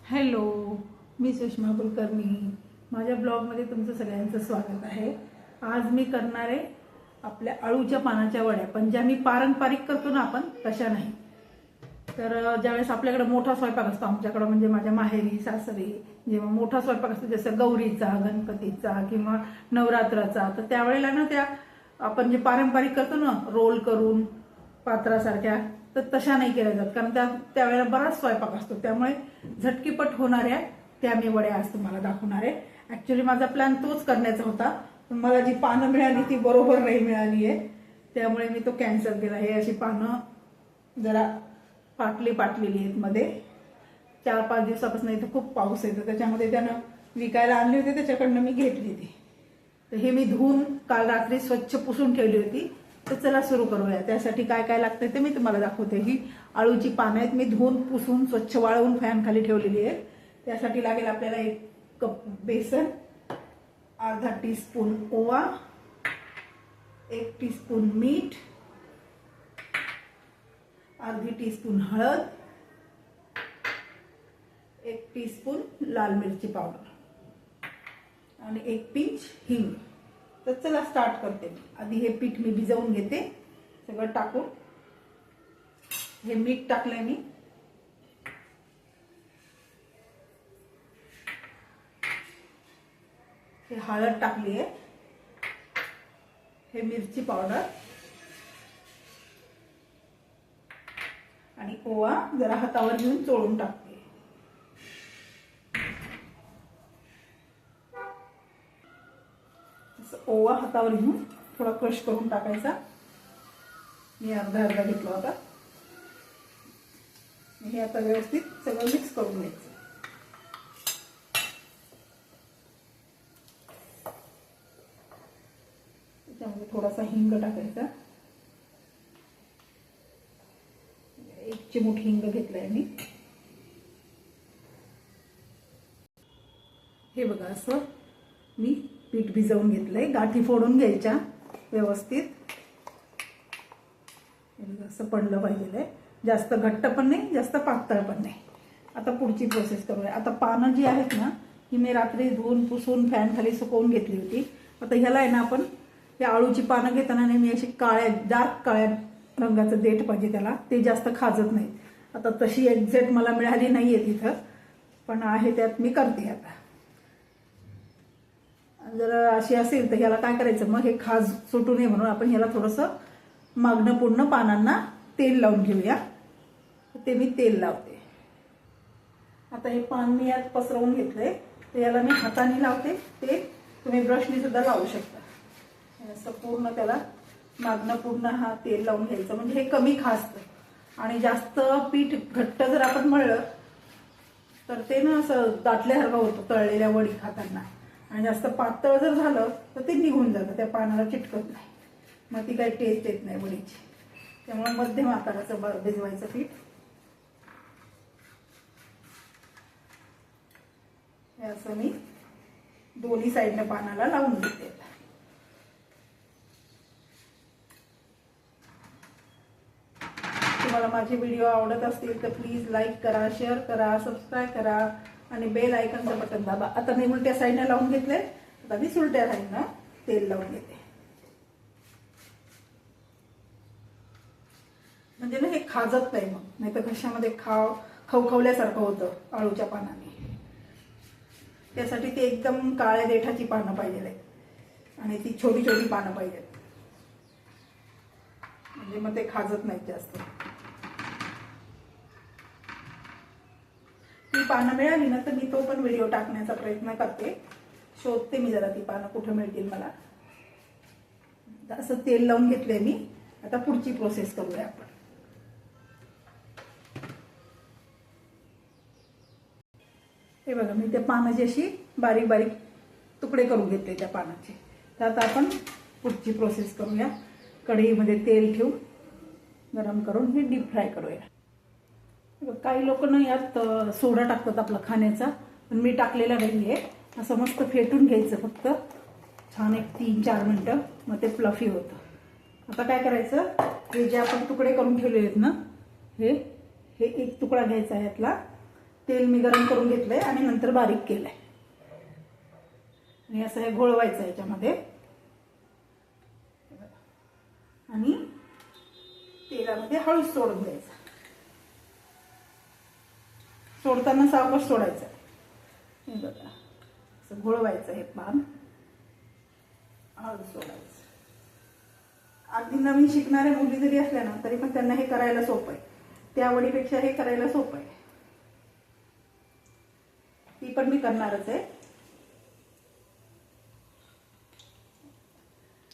Hello, मी सुषमा कुलकर्णी. माझ्या ब्लॉगमध्ये तुमचं सगळ्यांचं स्वागत आहे. आज मी करणार आहे आपल्या अळूच्या पानाच्या वड्या, पण ज्या मी पारंपरिक करतो ना आपण तशा नाही. तर ज्यावेळेस आपल्याकडे मोठा स्वयंपाक असतो, आमच्याकडं म्हणजे माझ्या माहेरी सासरी जेव्हा मोठा स्वयंपाक असतो, जसं गौरीचा, गणपतीचा किंवा नवरात्राचा, तर त्यावेळेला ना त्या आपण जे पारंपरिक करतो ना रोल करून पात्रासारख्या, तर तशा नाही केल्या जात, कारण त्यावेळेला बराच स्वयंपाक असतो. त्यामुळे झटकीपट होणाऱ्या त्या मी वड्या आज तुम्हाला दाखवणार आहे. ऍक्च्युली माझा प्लॅन तोच करण्याचा होता, पण मला जी पानं मिळाली ती बरोबर नाही मिळाली आहे, त्यामुळे मी तो कॅन्सल केला. हे अशी पानं जरा पाटलेली आहेत. मध्ये 4-5 दिवसापासून इथं खूप पाऊस येतो, त्याच्यामध्ये त्यानं विकायला आणली होती, त्याच्याकडनं मी घेतली ती. तर हे मी धुवून काल रात्री स्वच्छ पुसून ठेवली होती. तर चला सुरू करूया. त्यासाठी काय काय लागतं ते मी तुम्हाला दाखवते. ही अळूची पानं आहेत, मी धुवून पुसून स्वच्छ वाळवून फॅन खाली ठेवलेली आहे. त्यासाठी लागेल आपल्याला 1 कप बेसन, अर्धा टीस्पून ओवा, 1 टीस्पून मीठ, अर्धी टीस्पून हळद, 1 टीस्पून लाल मिरची पावडर आणि 1 पिंच हिंग. तर चला स्टार्ट करते. आधी हे पीठ मी भिजवून घेते सगळं टाकून. हे मीठ टाकलंय मी, हे हळद टाकली आहे, हे मिरची पावडर आणि ओवा जरा हातावर घेऊन चोळून टाकते. ओवा हातावर घेऊन थोडा क्रश करून टाकायचा. मी अर्धा घेतला होता. हे आता व्यवस्थित सगळं मिक्स करून घ्यायचं. त्याच्यामध्ये थोडासा हिंग टाकायचा. 1 चिमूट हिंग घेतलाय मी. हे बघा, असं मी पीठ भिजवून घेतलंय. गाठी फोडून घ्यायच्या व्यवस्थित. असं पडलं पाहिजे. जास्त घट्ट पण नाही, जास्त पातळ पण नाही. आता पुढची प्रोसेस करूया. आता पानं जी आहेत ना, ही मी रात्री धुवून पुसून फॅन खाली सुकवून घेतली होती. आता ह्याला आहे ना, आपण त्या अळूची पानं घेताना नेहमी अशी डार्क काळ्या रंगाचं देठ पाहिजे त्याला, ते जास्त खाजत नाही. आता तशी एक्झॅक्ट मला मिळाली नाहीये तिथं, पण आहे त्यात मी करते. आता जर अशी असेल तर ह्याला काय करायचं, मग हे खाज सुटू नये म्हणून आपण ह्याला थोडंसं मागणं पूर्ण पानांना तेल लावून घेऊया. ते मी तेल लावते. आता हे पान मी यात पसरवून घेतलंय, तर याला मी हाताने लावते. ते तुम्ही ब्रशनी सुद्धा लावू शकता. असं पूर्ण त्याला मागणं पूर्ण हा तेल लावून घ्यायचं, म्हणजे हे कमी खाजतं. आणि जास्त पीठ घट्ट जर आपण मळलं तर ते ना असं दाटल्यासारखं होतं तळलेल्या वडी खाताना. आणि जास्त पातळ जर झालं तर ते निघून जातं, त्या पानाला चिटकत नाही, मग ती काही टेस्ट येत नाही वडीची. त्यामुळे मध्यम आकाराचं भिजवायचं पीठ. हे असं मी दोन्ही साईडने पानाला लावून घेते. तुम्हाला माझे व्हिडिओ आवडत असतील तर प्लीज लाईक करा, शेअर करा, सबस्क्राईब करा आणि बेल आयकॉनचं बटन दाबा. आता मी उलट्या साईडने लावून घेतले, आता मी सुलट्या साईडनं तेल लावून घेते. म्हणजे ना हे खाजत नाही, मग नाही तर घशामध्ये खवखवल्यासारखं होतं अळूच्या पानाने. त्यासाठी ते एकदम काळ्या देठाची पानं पाहिजे आणि ती छोटी छोटी पानं पाहिजेत, म्हणजे मग ते खाजत नाहीत जास्त. ती पानं मिळाली ना तर मी तो पण व्हिडिओ टाकण्याचा प्रयत्न करते. शोधते मी जरा ती पानं कुठं मिळतील मला. असं तेल लावून घेतलंय मी. आता पुढची प्रोसेस करूया आपण. हे बघा, मी त्या पानाची अशी बारीक बारीक तुकडे करून घेतले त्या पानाचे. तर आता आपण पुढची प्रोसेस करूया. कढईमध्ये तेल ठेवून गरम करून हे डीप फ्राय करूया. काही लोक ना यात सोडा टाकतात आपला खाण्याचा, पण मी टाकलेला नाहीये. असं मस्त फेटून घ्यायचं फक्त छान 3-4 मिनिटं, मग ते फ्लफी होतं. आता काय करायचं, हे जे आपण तुकडे करून ठेवले आहेत ना, हे एक तुकडा घ्यायचा आहे यातला तेल मी गरम करून घेतलंय आणि नंतर बारीक केलंय आणि असं हे घोळवायचं याच्यामध्ये आणि तेलामध्ये हळूच सोडून द्यायचं. सोडताना सावकाश सोडायचं. हे बघा असं घोळवायचं हे पान हळूच सोडायचं. अगदी नवीन शिकणाऱ्या मुली जरी असल्या ना तरी पण त्यांना हे करायला सोपं आहे. त्या वडीपेक्षा हे करायला सोपं आहे. ती पण मी करणारच आहे.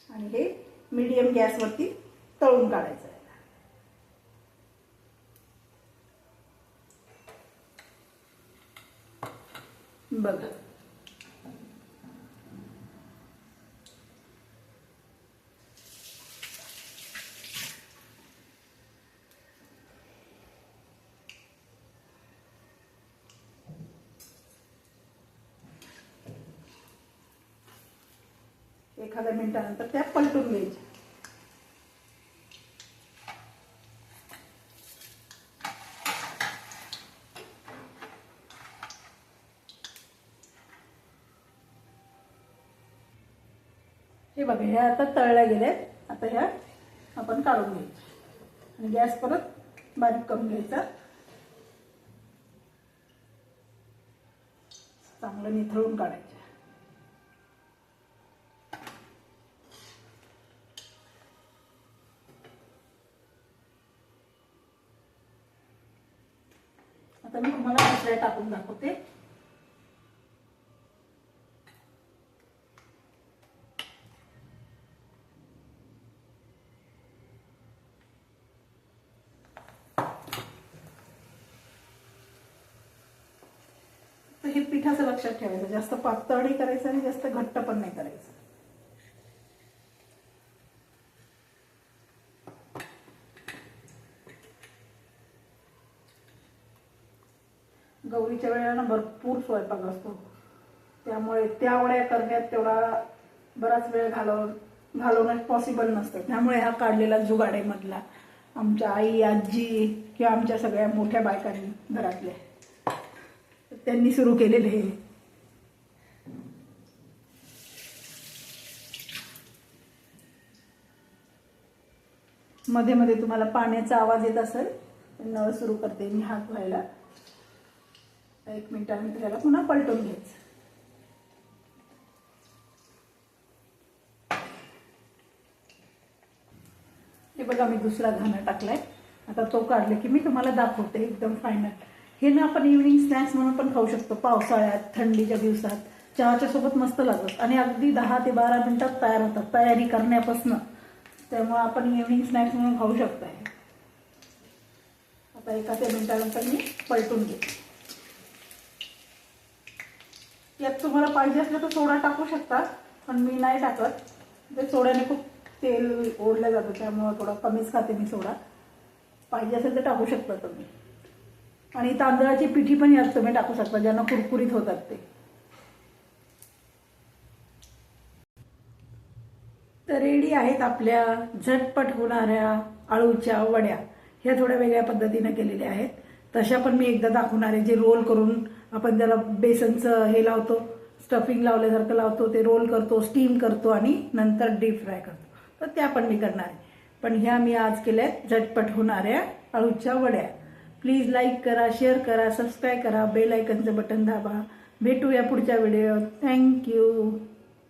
आणि हे मीडियम गॅसवरती तळून काढायचं आहे. बघा एखाद्या मिनिटानंतर त्या पलटून घ्यायच्या. हे बघा ह्या आता तळल्या गेल्यात. आता ह्या आपण काढून घ्यायच्या आणि गॅस परत बारीक करून घ्यायचा. चांगलं निथळून काढायचं. आता मी तुम्हाला दुसऱ्या टाकून दाखवते. हे पिठाचं लक्षात ठेवायचं. जास्त पातळ नाही करायचं आणि जास्त घट्ट पण नाही करायचं. गौरीच्या वेळेला भरपूर स्वयंपाक असतो त्यामुळे त्या वड्या करण्यात तेवढा बराच वेळ घालवणं पॉसिबल नसतं. त्यामुळे हा काढलेला जुगाड आहे मधला आमच्या आई आजी किंवा आमच्या सगळ्या मोठ्या बायकांनी घरातल्या त्यांनी सुरू केलेले हे. मध्ये मध्ये तुम्हाला पाण्याचा आवाज येत असेल. नळ सुरू करते मी हात धुवायला. 1 मिनिटानंतर त्याला पुन्हा पलटून घ्यायचं. हे बघा मी दुसरा घाणा टाकलाय. आता तो काढला की मी तुम्हाला दाखवते एकदम फायनल. हे ना आपण इव्हनिंग स्नॅक्स म्हणून पण खाऊ शकतो. पावसाळ्यात थंडीच्या दिवसात चहाच्या सोबत मस्त लागतात आणि अगदी 10 ते 12 मिनिटात तयार होतात तयारी करण्यापासून. त्यामुळे आपण इव्हनिंग स्नॅक्स म्हणून खाऊ शकतो. आता 1 मिनिटानंतर मी पलटून घेते. यात तुम्हाला पाहिजे असलं तर सोडा टाकू शकता पण मी नाही टाकत. ते सोड्याने खूप तेल ओढलं जातं त्यामुळे थोडा कमीच खाते मी सोडा. पाहिजे असेल तर टाकू शकता तुम्ही. आणि तांदळाची पिठी पण यात तुम्ही टाकू शकता ज्यांना कुरकुरीत होतात ते. तर रेडी आहेत आपल्या झटपट होणाऱ्या आळूच्या वड्या. ह्या थोड्या वेगळ्या पद्धतीने केलेल्या आहेत. तशा पण मी एकदा दाखवणार आहे. जे रोल करून आपण त्याला बेसनचं हे लावतो स्टफिंग लावल्यासारखं लावतो ते रोल करतो स्टीम करतो आणि नंतर डीप फ्राय करतो. तर त्या पण मी करणार आहे. पण ह्या मी आज केल्यात झटपट होणाऱ्या आळूच्या वड्या. प्लीज लाईक करा शेअर करा सबस्क्राईब करा बेल आयकनचं बटन दाबा. भेटूया पुढच्या व्हिडिओत. थँक्यू.